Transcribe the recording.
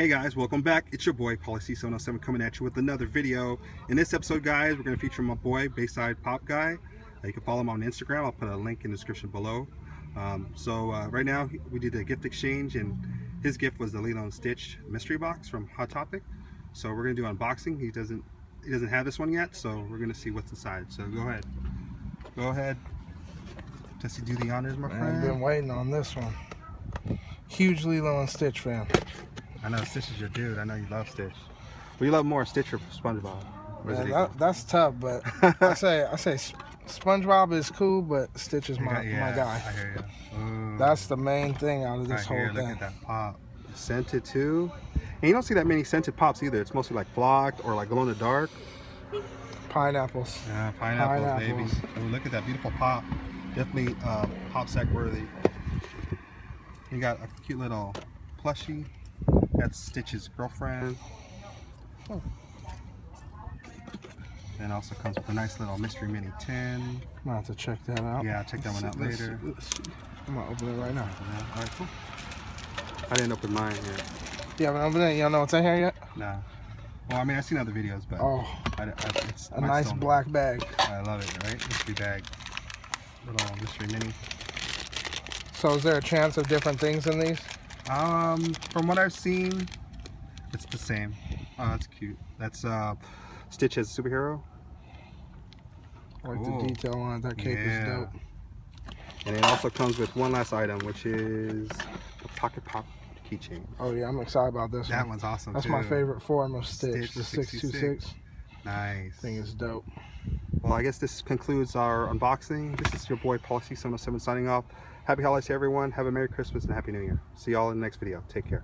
Hey guys, welcome back. It's your boy Policy 707 coming at you with another video. In this episode, guys, we're going to feature my boy Bayside Pop Guy. You can follow him on Instagram. I'll put a link in the description below. Right now we did a gift exchange, and his gift was the Lilo and Stitch mystery box from Hot Topic. So we're going to do unboxing. He doesn't have this one yet, so we're going to see what's inside. So go ahead. Jesse, do the honors, my friend. I've been waiting on this one. Huge Lilo and Stitch fan. I know Stitch is your dude. I know you love Stitch. But you love more Stitch or SpongeBob? Yeah, that's tough, but I say SpongeBob is cool, but Stitch is my guy. I hear you. That's the main thing out of this whole thing. Look at that pop. Scented too. And you don't see that many scented pops either. It's mostly like flocked or like glow in the dark. Pineapples. Yeah, pineapples, baby. Ooh, look at that beautiful pop. Definitely pop sack worthy. You got a cute little plushie. That's Stitch's girlfriend. Oh. And also comes with a nice little mystery mini tin. I'm gonna have to check that out. Yeah, I'll check that one out later. I'm gonna open it right now. All right, cool. I didn't open mine yet. You haven't opened it? You don't know what's in here yet? Nah. Well, I mean, I've seen other videos, but it's a nice black bag. I love it, right? Mystery bag. Little mystery mini. So is there a chance of different things in these? From what I've seen, it's the same. Oh, that's cute. That's Stitch as a superhero. I like the detail on it. That cape is dope. And it also comes with one last item, which is a pocket pop keychain. Oh yeah, I'm excited about this one. That one's awesome. That's my favorite form of Stitch, the 626. Nice. I think it's dope. Well, I guess this concludes our unboxing. This is your boy Policy 707 signing off. Happy holidays to everyone. Have a Merry Christmas and Happy New Year. See y'all in the next video. Take care.